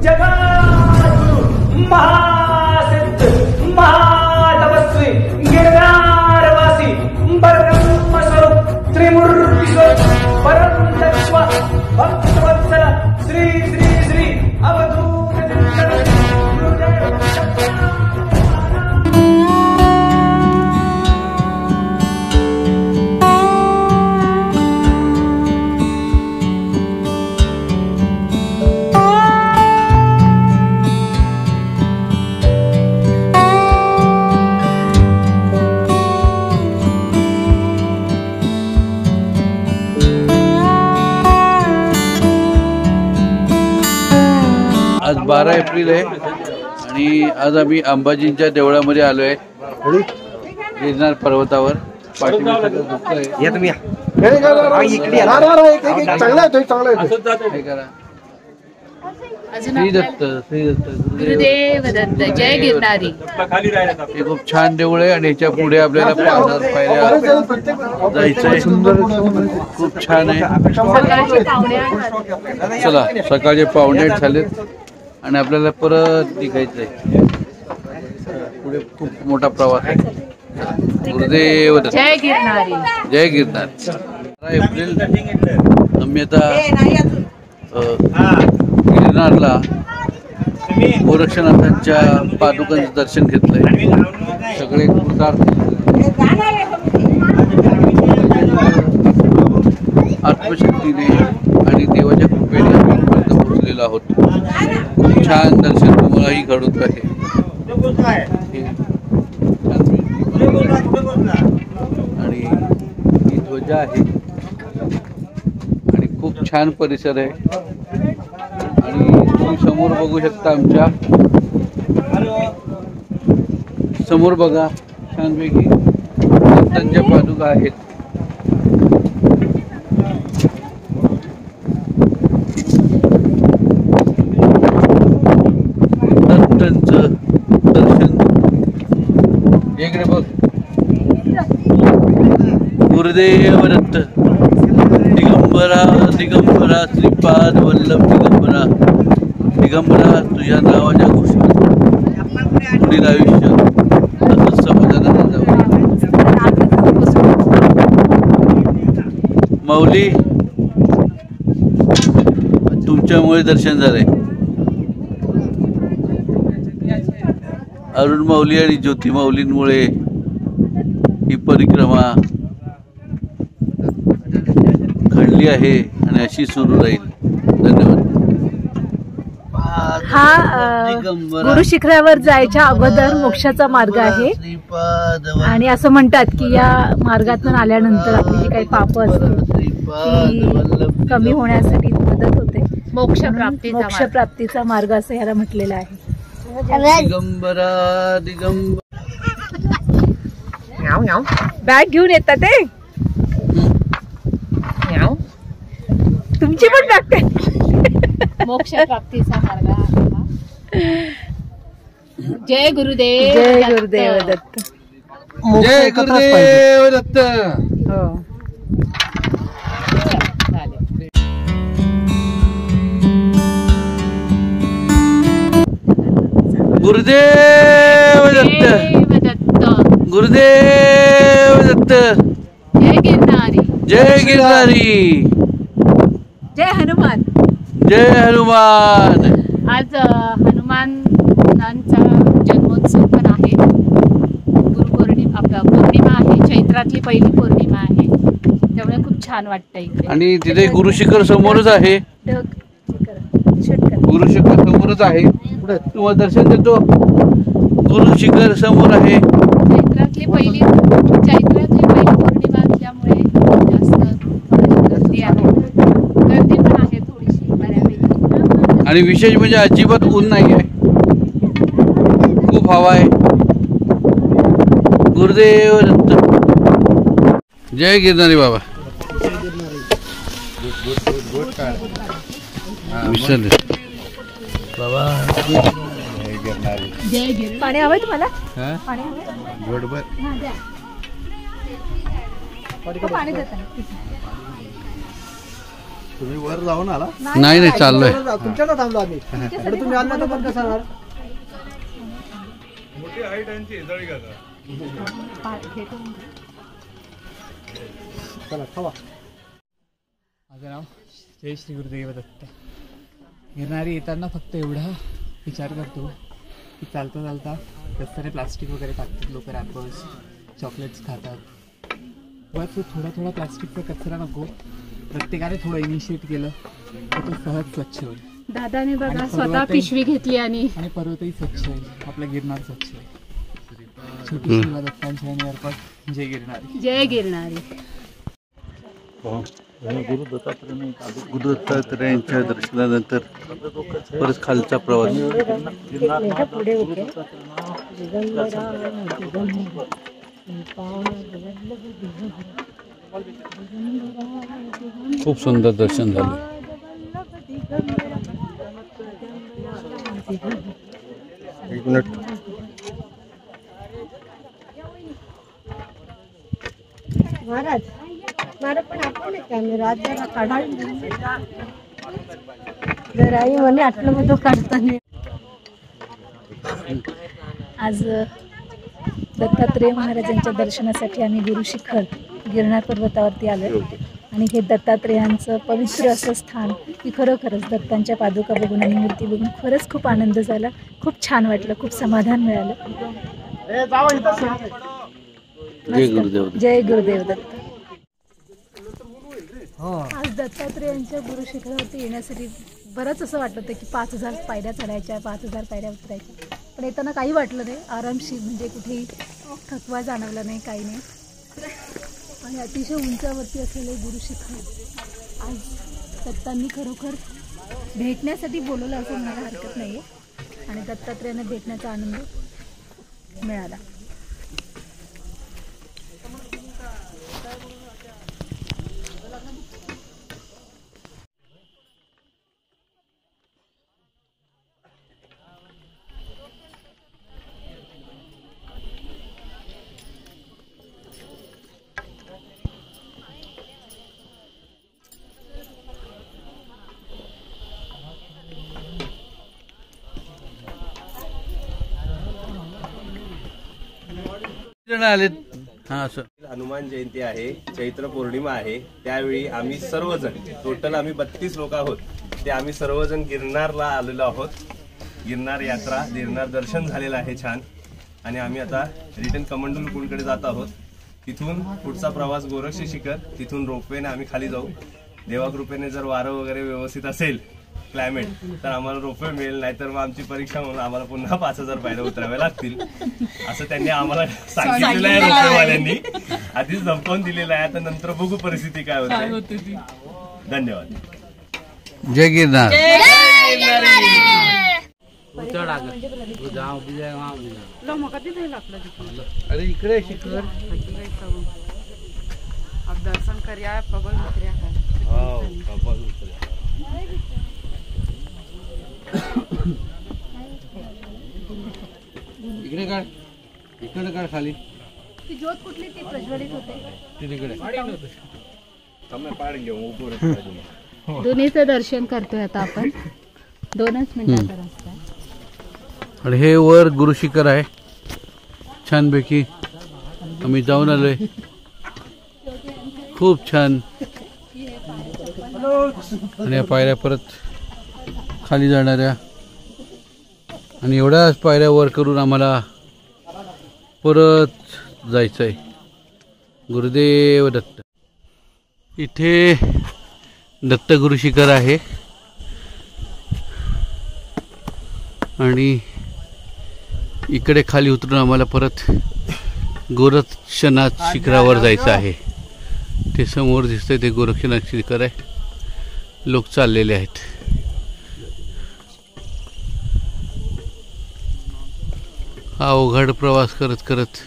जगद्गुरु महासिद्ध महातपस्वी गिरनारवासी परब्रह्मस्वरूप त्रिमूर्तीस्वरूप परम तत्व भक्तवत्सल श्री श्री श्री अवधूत आज 12 एप्रिल आहे आणि आज आम्ही अंबाजींच्या देवळामध्ये आलो आहे गिरनार पर्वतावर. या तुम्ही श्री दत्त गुरुदेव दत्त जय गिरनारी. हे खूप छान देऊळ आहे आणि याच्या पुढे आपल्याला 5000 पायऱ्या जायचंय. खूप छान आहे. चला सकाळचे 8:15 झालेत आणि आपल्याला परत निघायचंय. पुढे खूप मोठा प्रवास आहे. गुरुदेव दत्त जय गिरनारी. जय गिरनार. 12 एप्रिल आम्ही आता गिरनारला गोरक्षनाथांच्या पादुकांचं दर्शन घेतलंय. सगळे कृतार्थ आत्मशक्तीने आणि देवाच्या कृपेने आम्ही इथपर्यंत पोहोचलेलो आहोत. खूप छान दर्शन तुम्हालाही घडत आहे. आणि ही ध्वजा आहे आणि खूप छान परिसर आहे. आणि तुम्ही समोर बघू शकता, आमच्या समोर बघा छानपैकी दत्तांच्या पादुका आहेत. दत्तांचं दर्शन इकडे बघ. गुरुदेव दत्त दिगंबरा दिगंबरा श्रीपाद वल्लभ दिगंबरा दिगंबरा तुझ्या नावाच्या घोषणा पुढील आयुष्य असंच समाधानाने जावं. माऊली तुमच्यामुळे दर्शन झालंय. अरुण माऊली आणि ज्योती माऊलींमुळे ही परिक्रमा घडली आहे आणि अशी सुरू राहील. धन्यवाद. हा गुरु शिखरावर जायच्या अगोदर मोक्षाचा मार्ग आहे आणि असं म्हणतात की या मार्गातून आल्यानंतर आपली जी काही पाप असतात ती कमी होण्यासाठी मदत होते. मोक्ष प्राप्तीचा मार्ग असं ह्याला म्हटलेलं आहे. दिगंबरा दिगंबर बॅग घेऊन येतात ते तुमची पण बॅग. मोक्ष प्राप्तीचा मार्ग. जय गुरुदेव. जय गुरुदेव दत्त. जय गुरुदेव दत्त. हो. गुरुदेव दत्त. गुरुदेव दत्त. जय गिरनारी. जय गिरनारी. जय हनुमान. जय हनुमान. आज हनुमानांचा जन्मोत्सव पण आहे. गुरुपौर्णिमा पौर्णिमा आहे. चैत्रातली पहिली पौर्णिमा आहे. त्यामुळे खूप छान वाटतं इकडे. आणि तिथे गुरुशिखर समोरच आहे. गुरुशिखर समोरच आहे. तुम्हाला दर्शन देतो. गुरुशिखर समोर आहे. चैत्रातली पहिली पौर्णिमा असल्यामुळे जास्त गर्दी आहे. गर्दी पण आहे थोडीशी बऱ्यापैकी. आणि विशेष म्हणजे अजिबात ऊन नाही आहे. खूप हवा आहे. गुरुदेव दत्त. जय गिरनारी बाबा. विसरले बाबा. पाणी हवंय तुम्हाला? पाणी पाणी देतात. तुम्ही वर जाऊन आला? नाही नाही चाललोय. तुमच्याला थांबलो आम्ही. तुम्ही आला तर पण कसं होणार? मोठी हाईट आहे ती जळी घाला. चला खावा. माझं नाव जय श्री गुरुदेव दत्त. गिरणारी येताना फक्त एवढा विचार करतो की चालता चालता रस्त्याने प्लास्टिक वगैरे टाकतात लोक, रॅपर्स चॉकलेट्स खातात. बस थोडा थोडा प्लास्टिकचा कचरा नको, प्रत्येकाने थोडं इनिशिएट केलं तर तो सहज स्वच्छ होईल. दादाने बघा आणि स्वतः पर्वतही- पिशवी घेतली आणि पर्वतही स्वच्छ होईल, आपलं गिरनार स्वच्छ होईल. छोटी शिवा दत्तांच्या एअरपोर्ट. जय गिरणारी. जय गिरणारी. गुरु दत्तात्रेयांच्या दर्शनानंतर परत खालचा प्रवास. खूप सुंदर दर्शन झालं. एक मिनिट. महाराज मारा पण आपण कॅमेरा जरा काढा जरा आई म्हणे आटलं બધું काढताना. आज दत्तात्रेय महाराजांच्या दर्शनासाठी आम्ही गुरु शिखर गिरनार पर्वतावरती आलो आणि हे दत्तात्रेयांचं पवित्र असं स्थान की खरोखरच दत्तांच्या पादुका बघून आणि मूर्ती बघून खरंच खूप आनंद झाला. खूप छान वाटलं, खूप समाधान मिळालं. जय गुरुदेव. जय गुरुदेव दत्त. आज दत्तात्रेयांच्या गुरु शिखरावरती येण्यासाठी बरंच असं वाटलं होतं की 5000 पायऱ्या चढायच्या, 5000 पायऱ्या उतरायच्या, पण येताना काही वाटलं नाही. आरामशीर, म्हणजे कुठेही थकवा जाणवला नाही, काही नाही. आणि अतिशय उंचावरती असलेले गुरु शिखर आज दत्तांनी खरोखर भेटण्यासाठी बोलवलं असं म्हणायला हरकत नाही आहे. आणि दत्तात्रेयांना भेटण्याचा आनंद मिळाला. आलेत. हा असं हनुमान जयंती आहे, चैत्र पौर्णिमा आहे. त्यावेळी आम्ही सर्वजण, टोटल आम्ही 32 लोक आहोत, ते आम्ही सर्वजण गिरनारला आलेलो आहोत. गिरनार यात्रा, गिरनार दर्शन झालेलं आहे छान. आणि आम्ही आता रिटर्न कमंडलूकडे जात आहोत. तिथून पुढचा प्रवास गोरक्षी शिखर, तिथून रोपवेने आम्ही खाली जाऊ. देवाकृपेने जर वारं वगैरे व्यवस्थित असेल, क्लायमेट, तर आम्हाला रोपवे मिळेल, नाहीतर मग आमची परीक्षा म्हणून आम्हाला पुन्हा 5000 पायऱ्या उतराव्या लागतील असं त्यांनी आम्हाला सांगितलेलं आहे. रोपवेवाल्यांनी आधीच धमकावून दिलेलं आहे. आता नंतर बघू परिस्थिती काय होते. धन्यवाद. जय गिरनार. अरे इकडे शिखर दर्शन करूया, कबल उतरूया. इकडे काढ, इकडे काढ खाली. ती ज्योत कुठली ती प्रज्वलित होते तिकडे दोन्हीचं दर्शन करतोय आता आपण. 2च मिनिटाचा रस्ता आहे. आणि हे वर गुरु शिखर आहे. छानपैकी आम्ही जाऊन आलोय. खूप छान. आणि या पायऱ्या परत खाली जाणाऱ्या, आणि एवढ्याच पायऱ्या वर करून आम्हाला परत जायचं आहे. गुरुदेव दत्त. इथे दत्त गुरु शिखर आहे आणि इकडे खाली उतरून आम्हाला परत गोरक्षनाथ शिखरावर जायचं आहे. ते समोर दिसतंय ते गोरक्षनाथ शिखर आहे. लोक चाललेले आहेत. हा अवघड प्रवास करत करत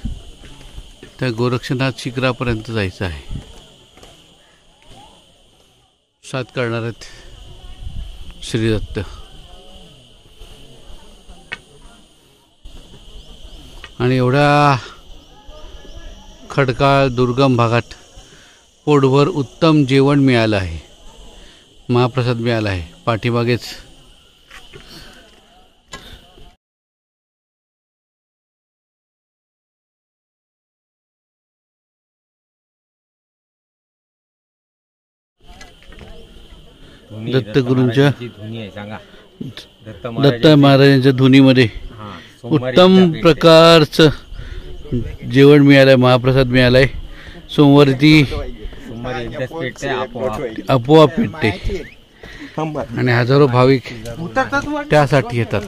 त्या गोरक्षनाथ शिखरापर्यंत जायचं आहे. साथ करणार आहेत श्री दत्त. आणि एवढ्या खडकाळ दुर्गम भागात पोटभर उत्तम जेवण मिळालं आहे. महाप्रसाद मिळाला आहे पाठीमागेच. दत्तगुरूंच्या दत्त महाराजांच्या धुनीमध्ये उत्तम प्रकारचं जेवण मिळालंय, महाप्रसाद मिळालाय. सोमवारी ती आपोआप पेटते आणि हजारो भाविक त्यासाठी येतात.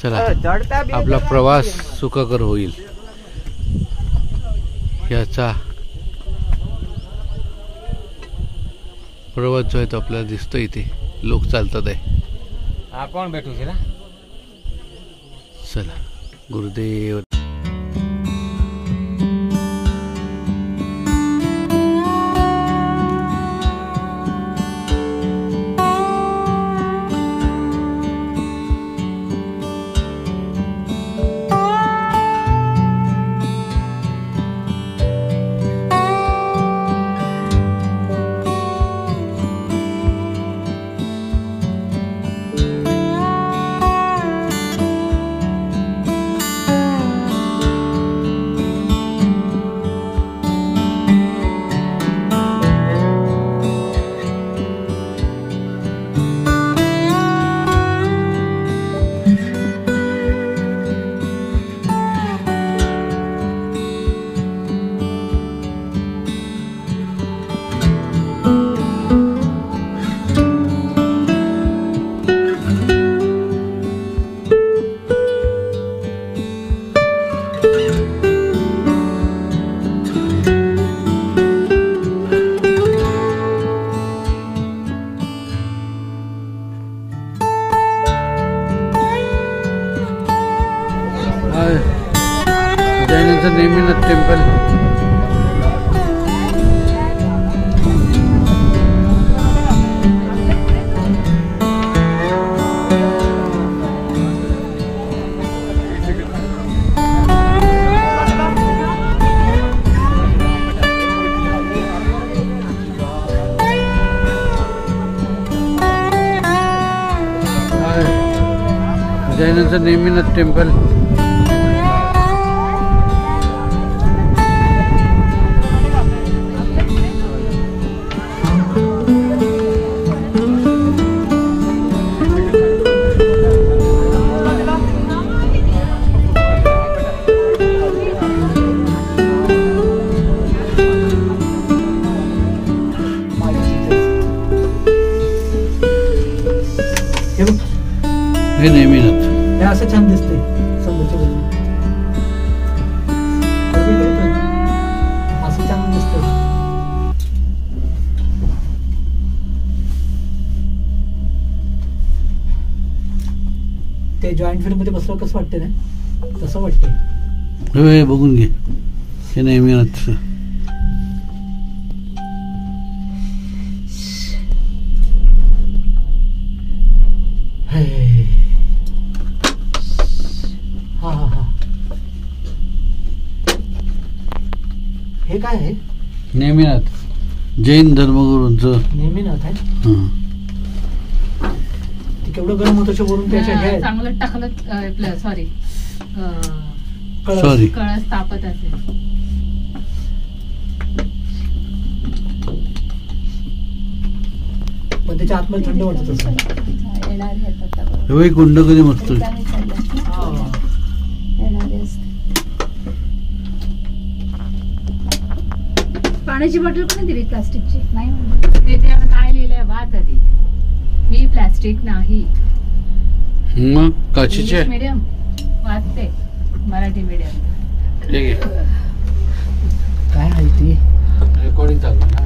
चला आपला प्रवास सुखकर होईल याचा प्रवास जो आहे तो आपल्याला दिसतो. इथे लोक चालतात आहे. कोण भेटू ना. चला गुरुदेव. नेमीनाथ टेम्पल. जैनांचं नेमीनाथ टेम्पल. हे नेमीनाथ हे असं छान दिसतंय समोरच्या बाजूला. असं छान दिसतंय. ते जॉईंट फील्ड मध्ये बसलं कसं वाटतंय ना, तसं वाटतंय. हे बघून घे. हे नेमीनाथ. हे काय आहे? नेमीनाथ जैन धर्मगुरूंचं नेमीनाथ आहे. ते केवढं गरम होतं वरून त्याच्या हे चांगलं टाकलं. सॉरी सॉरी कळस तापत असेल. पण त्याच्या आतमध्ये थंड वाटत असं. हे कुंड कधी मस्त. पाण्याची बॉटल पण दिली प्लास्टिकची नाही म्हणलं. ते काय लिहिलंय वात आधी. मी प्लास्टिक नाही. मग काचीचे मीडियम वाचते मराठी मीडियम. ठीक आहे. काय आहे ती रेकॉर्डिंग चालू ना.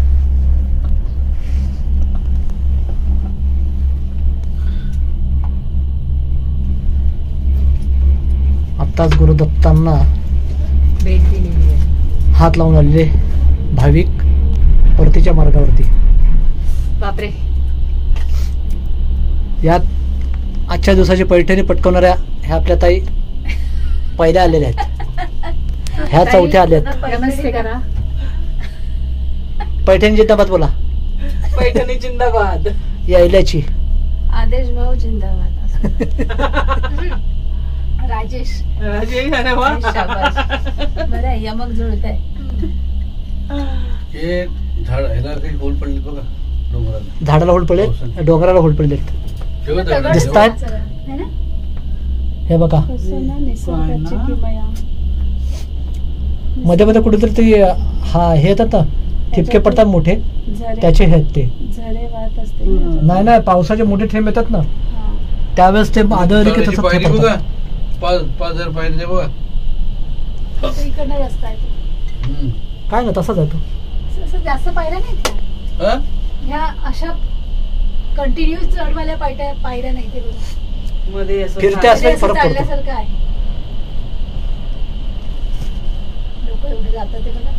आत्ताच गुरुदत्तांना भेट दिलेली आहे. हात लावून आलेले भाविक परतीच्या मार्गावरती. बापरे. यात आजच्या दिवसाची पैठणी पटकवणाऱ्या ह्या आपल्या ताई पहिल्या आलेल्या आहेत. ह्या चौथ्या आल्यात. नमस्ते करा. पैठणीच्या डब्यात बोला. पैठणी जिंदाबाद. यायल्याची आदेश भाऊ जिंदाबाद. राजेश अरे वा. बरं आहे, यमक जुळत आहे. हे झाड ह्याला काही होल पडले बघा डोंगराला. झाडाला होल पडले, डोंगराला होल पडले दिसतात. हे बघा मध्ये मध्ये कुठेतरी ते हे येतात ना, ठिपके पडतात मोठे, त्याचे हे आहेत ते. नाही नाही, पावसाचे मोठे थेंब येतात ना, त्यावेळेस ते आदळले की तसं पायरी बघा, 5,000 पायरी बघा. इकडनं रस्ता आहे. काय ना तसाच आहे तो. जास्त पायऱ्या नाही ह्या अशा कंटिन्यू चढवाल्या पायऱ्या नाही. ते मध्ये असं फिरते असले फरक पडतो. चालण्यासारखं आहे. लोक एवढे जातात ते बघा.